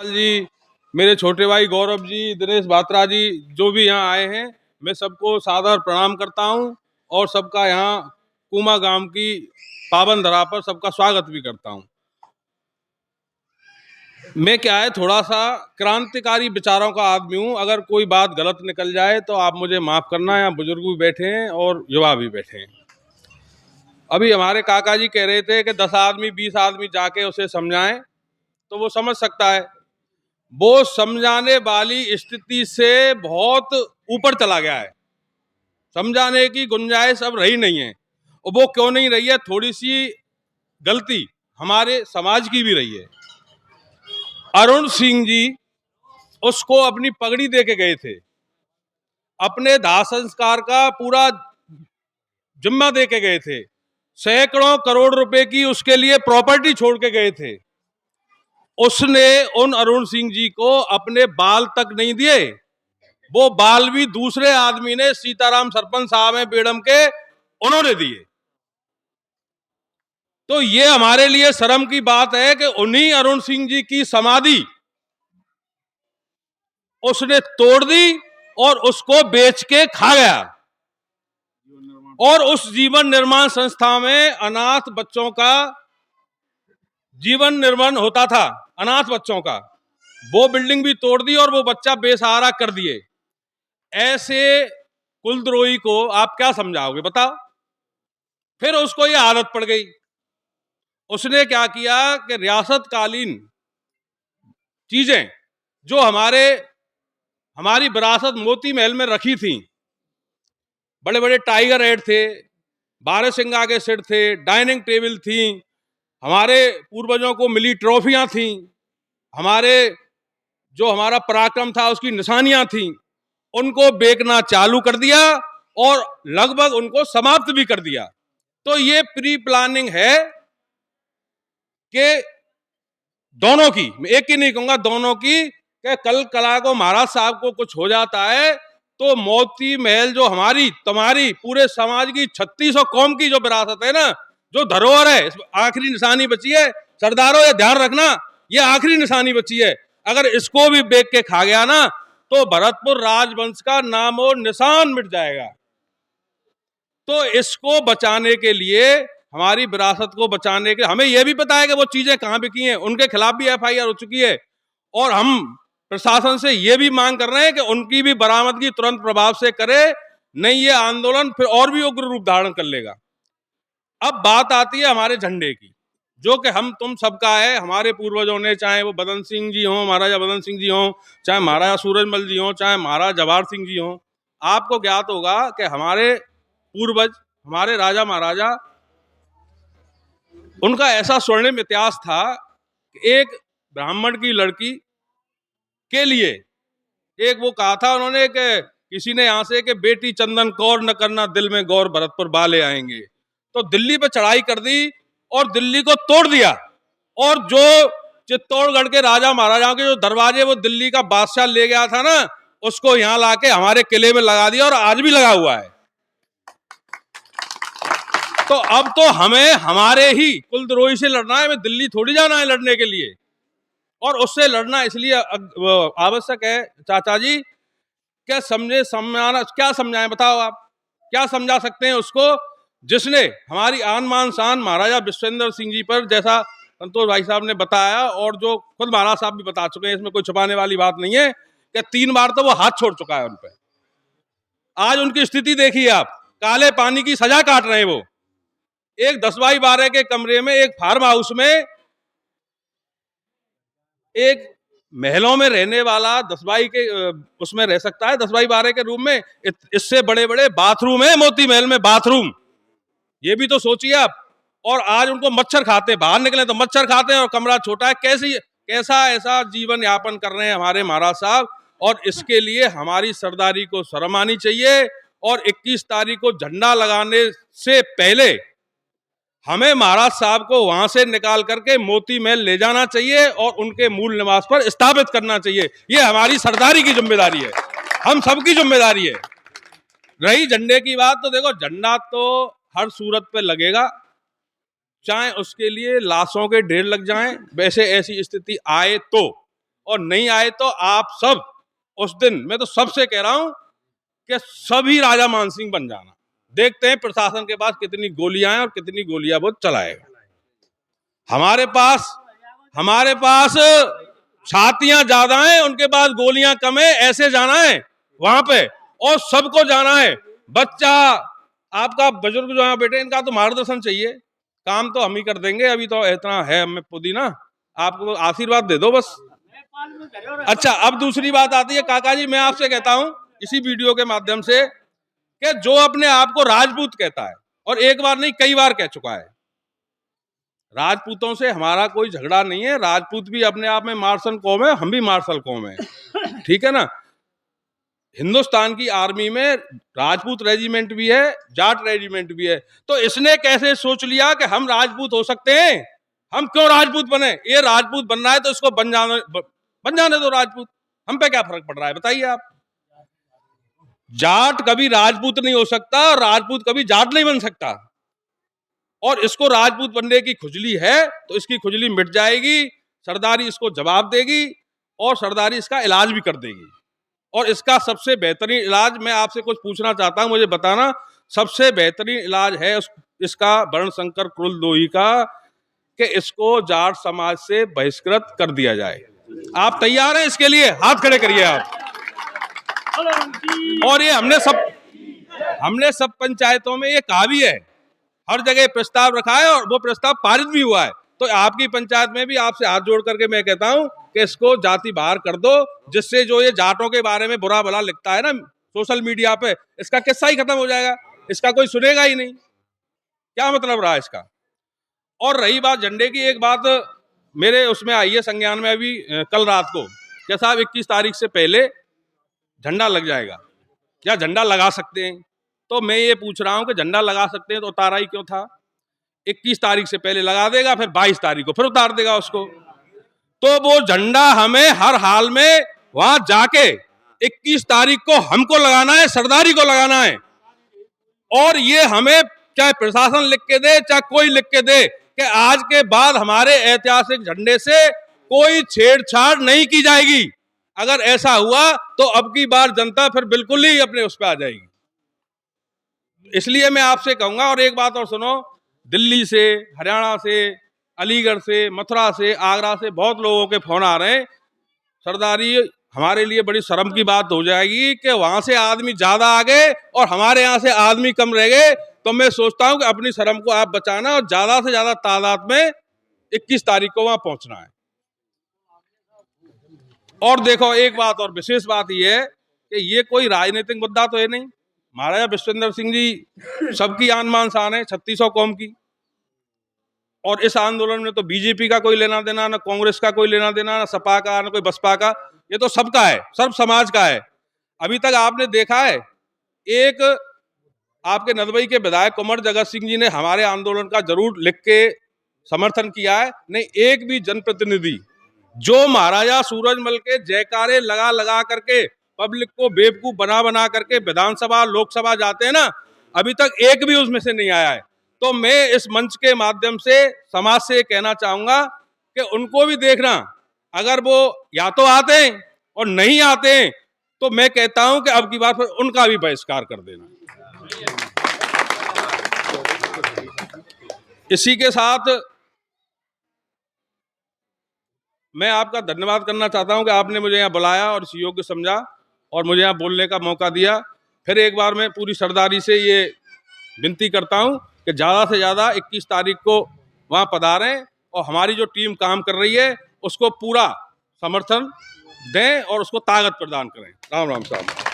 जी, मेरे छोटे भाई गौरव जी, दिनेश बात्रा जी, जो भी यहाँ आए हैं, मैं सबको सादर प्रणाम करता हूँ और सबका यहाँ कुमा गांव की पावन धरा पर सबका स्वागत भी करता हूँ। मैं क्या है, थोड़ा सा क्रांतिकारी विचारों का आदमी हूँ। अगर कोई बात गलत निकल जाए तो आप मुझे माफ करना। यहाँ बुजुर्ग भी बैठे हैं और युवा भी बैठे हैं। अभी हमारे काका जी कह रहे थे कि 10 आदमी 20 आदमी जाके उसे समझाएं तो वो समझ सकता है। वो समझाने वाली स्थिति से बहुत ऊपर चला गया है। समझाने की गुंजाइश अब रही नहीं है। और वो क्यों नहीं रही है? थोड़ी सी गलती हमारे समाज की भी रही है। अरुण सिंह जी उसको अपनी पगड़ी दे के गए थे, अपने दाह संस्कार का पूरा जिम्मा दे के गए थे, सैकड़ों करोड़ रुपए की उसके लिए प्रॉपर्टी छोड़ के गए थे। उसने उन अरुण सिंह जी को अपने बाल तक नहीं दिए। वो बाल भी दूसरे आदमी ने, सीताराम सरपंच साहब हैं बेड़म के, उन्होंने दिए। तो ये हमारे लिए शर्म की बात है कि उन्हीं अरुण सिंह जी की समाधि उसने तोड़ दी और उसको बेच के खा गया। और उस जीवन निर्माण संस्था में अनाथ बच्चों का जीवन निर्माण होता था, अनाथ बच्चों का, वो बिल्डिंग भी तोड़ दी और वो बच्चा बेसहारा कर दिए। ऐसे कुलद्रोही को आप क्या समझाओगे, बताओ? फिर उसको ये आदत पड़ गई। उसने क्या किया कि रियासतकालीन चीजें जो हमारी विरासत मोती महल में रखी थी, बड़े बड़े टाइगर हेड थे, बारहसिंगा के सिर थे, डाइनिंग टेबल थी, हमारे पूर्वजों को मिली ट्रॉफियां थी, हमारा पराक्रम था उसकी निशानियां थी, उनको बेचना चालू कर दिया और लगभग उनको समाप्त भी कर दिया। तो ये प्री प्लानिंग है कि दोनों की, मैं एक ही नहीं कहूंगा, दोनों की, कि कल कला को महाराज साहब को कुछ हो जाता है तो मोती महल जो हमारी तुम्हारी पूरे समाज की 3600 कौम की जो विरासत है ना, जो धरोहर है, आखिरी निशानी बची है। सरदारों ये ध्यान रखना, ये आखिरी निशानी बची है। अगर इसको भी बेच के खा गया ना तो भरतपुर राजवंश का नामो निशान मिट जाएगा। तो इसको बचाने के लिए, हमारी विरासत को बचाने के, हमें यह भी पता है कि वो चीजें कहां बिकी हैं, उनके खिलाफ भी एफआईआर हो चुकी है और हम प्रशासन से यह भी मांग कर रहे हैं कि उनकी भी बरामदगी तुरंत प्रभाव से करे, नहीं ये आंदोलन फिर और भी उग्र रूप धारण कर लेगा। अब बात आती है हमारे झंडे की, जो कि हम तुम सबका है। हमारे पूर्वजों ने, चाहे वो बदन सिंह जी हों, महाराजा बदन सिंह जी हों, चाहे महाराजा सूरजमल जी हों, चाहे महाराजा जवाहर सिंह जी हों, आपको ज्ञात होगा कि हमारे पूर्वज, हमारे राजा महाराजा, उनका ऐसा स्वर्णिम इतिहास था कि एक ब्राह्मण की लड़की के लिए, एक वो कहा था उन्होंने कि किसी ने यहां से कि बेटी चंदन कौर न करना, दिल में गौर भरतपुर बाले आएंगे। तो दिल्ली पे चढ़ाई कर दी और दिल्ली को तोड़ दिया। और जो चित्तौड़गढ़ के राजा महाराजाओं के जो दरवाजे वो दिल्ली का बादशाह ले गया था ना, उसको यहां लाके हमारे किले में लगा दिया और आज भी लगा हुआ है। तो अब तो हमें हमारे ही कुलद्रोही से लड़ना है, हमें दिल्ली थोड़ी जाना है लड़ने के लिए। और उससे लड़ना इसलिए आवश्यक है चाचा जी, क्या समझाएं, बताओ आप क्या समझा सकते हैं उसको जिसने हमारी आन मान शान महाराजा विश्वेंद्र सिंह जी पर, जैसा संतोष भाई साहब ने बताया और जो खुद महाराज साहब भी बता चुके हैं, इसमें कोई छुपाने वाली बात नहीं है, कि 3 बार तो वो हाथ छोड़ चुका है उन पर। आज उनकी स्थिति देखिए आप, काले पानी की सजा काट रहे हैं वो। एक 10x12 के कमरे में, एक फार्म हाउस में, एक महलों में रहने वाला 10 के उसमें रह सकता है, 10x12 के रूम में। इससे बड़े बड़े बाथरूम है मोती महल में, बाथरूम, ये भी तो सोचिए आप। और आज उनको मच्छर खाते हैं, बाहर निकले तो मच्छर खाते हैं और कमरा छोटा है। कैसा ऐसा जीवन यापन कर रहे हैं हमारे महाराज साहब। और इसके लिए हमारी सरदारी को शर्म आनी चाहिए। और 21 तारीख को झंडा लगाने से पहले हमें महाराज साहब को वहां से निकाल करके मोती महल ले जाना चाहिए और उनके मूल निवास पर स्थापित करना चाहिए। ये हमारी सरदारी की जिम्मेदारी है, हम सबकी जिम्मेदारी है। रही झंडे की बात, तो देखो, झंडा तो हर सूरत पे लगेगा, चाहे उसके लिए लाशों के ढेर लग जाएं, वैसे ऐसी स्थिति आए तो। और नहीं आए तो आप सब उस दिन, मैं तो सबसे कह रहा हूं कि सभी राजा मानसिंह बन जाना। देखते हैं प्रशासन के पास कितनी गोलियां हैं और कितनी गोलियां वो चलाएगा। हमारे पास छातियां ज्यादा हैं, उनके पास गोलियां कम है। ऐसे जाना है वहां पे और सबको जाना है। बच्चा, आपका बुजुर्ग जो है बेटे, इनका तो मार्गदर्शन चाहिए। काम तो हम ही कर देंगे, अभी तो इतना है हमें पुदीना, आपको आशीर्वाद दे दो बस। अच्छा, अब दूसरी बात आती है काका जी, मैं आपसे कहता हूं इसी वीडियो के माध्यम से कि जो अपने आप को राजपूत कहता है, और एक बार नहीं कई बार कह चुका है, राजपूतों से हमारा कोई झगड़ा नहीं है। राजपूत भी अपने आप में मार्शल कौम है, हम भी मार्शल कौम है, ठीक है ना। हिंदुस्तान की आर्मी में राजपूत रेजिमेंट भी है, जाट रेजिमेंट भी है। तो इसने कैसे सोच लिया कि हम राजपूत हो सकते हैं, हम क्यों राजपूत बने? ये राजपूत बनना है तो इसको बन जाने दो राजपूत, हम पे क्या फर्क पड़ रहा है बताइए आप। जाट कभी राजपूत नहीं हो सकता, राजपूत कभी जाट नहीं बन सकता। और इसको राजपूत बनने की खुजली है तो इसकी खुजली मिट जाएगी, सरदारी इसको जवाब देगी और सरदारी इसका इलाज भी कर देगी। और इसका सबसे बेहतरीन इलाज मैं आपसे कुछ पूछना चाहता हूं, मुझे बताना। सबसे बेहतरीन इलाज है इसका वर्णशंकर क्रुलद्रोही का, कि इसको जाट समाज से बहिष्कृत कर दिया जाए। आप तैयार हैं इसके लिए? हाथ खड़े करिए आप। और ये हमने सब पंचायतों में ये कहा भी है, हर जगह प्रस्ताव रखा है और वो प्रस्ताव पारित भी हुआ है। तो आपकी पंचायत में भी आपसे हाथ जोड़ करके मैं कहता हूं कि इसको जाति बाहर कर दो, जिससे जो ये जाटों के बारे में बुरा भला लिखता है ना सोशल मीडिया पे, इसका किस्सा ही खत्म हो जाएगा, इसका कोई सुनेगा ही नहीं। क्या मतलब रहा इसका? और रही बात झंडे की, एक बात मेरे उसमें आई है संज्ञान में अभी कल रात को, क्या साहब 21 तारीख से पहले झंडा लग जाएगा या झंडा लगा सकते हैं। तो मैं ये पूछ रहा हूं कि झंडा लगा सकते हैं तो उतारा ही क्यों था? 21 तारीख से पहले लगा देगा, फिर 22 तारीख को फिर उतार देगा उसको। तो वो झंडा हमें हर हाल में वहां जाके 21 तारीख को हमको लगाना है, सरदारी को लगाना है। और ये हमें चाहे प्रशासन लिख के दे चाहे कोई लिख के दे कि आज के बाद हमारे ऐतिहासिक झंडे से कोई छेड़छाड़ नहीं की जाएगी। अगर ऐसा हुआ तो अब की बार जनता फिर बिल्कुल ही अपने उस पर आ जाएगी। इसलिए मैं आपसे कहूंगा, और एक बात और सुनो, दिल्ली से, हरियाणा से, अलीगढ़ से, मथुरा से, आगरा से बहुत लोगों के फोन आ रहे हैं। सरदारी हमारे लिए बड़ी शर्म की बात हो जाएगी कि वहां से आदमी ज्यादा आ गए और हमारे यहाँ से आदमी कम रह गए। तो मैं सोचता हूं कि अपनी शर्म को आप बचाना और ज्यादा से ज्यादा तादाद में 21 तारीख को वहां पहुंचना है। और देखो, एक बात और विशेष बात यह है कि ये कोई राजनीतिक मुद्दा तो है नहीं। महाराजा विश्वेंद्र सिंह जी सबकी आन बान शान है, 3600 कौम की। और इस आंदोलन में तो बीजेपी का कोई लेना देना, ना कांग्रेस का कोई लेना देना, ना सपा का, ना कोई बसपा का, ये तो सबका है, सर्व समाज का है। अभी तक आपने देखा है एक आपके नदबई के विधायक कुंवर जगत सिंह जी ने हमारे आंदोलन का जरूर लिख के समर्थन किया है? नहीं, एक भी जनप्रतिनिधि जो महाराजा सूरजमल के जयकारे लगा लगा करके पब्लिक को बेवकूफ बना बना करके विधानसभा लोकसभा जाते हैं ना, अभी तक एक भी उसमें से नहीं आया है। तो मैं इस मंच के माध्यम से समाज से कहना चाहूंगा कि उनको भी देखना, अगर वो या तो आते हैं और नहीं आते हैं तो मैं कहता हूं कि अब की बार फिर उनका भी बहिष्कार कर देना। इसी के साथ मैं आपका धन्यवाद करना चाहता हूं कि आपने मुझे यहाँ बुलाया और इस योग्य समझा और मुझे यहाँ बोलने का मौका दिया। फिर एक बार मैं पूरी सरदारी से ये विनती करता हूं कि ज़्यादा से ज़्यादा 21 तारीख को वहाँ पधारें और हमारी जो टीम काम कर रही है उसको पूरा समर्थन दें और उसको ताकत प्रदान करें। राम राम साहब।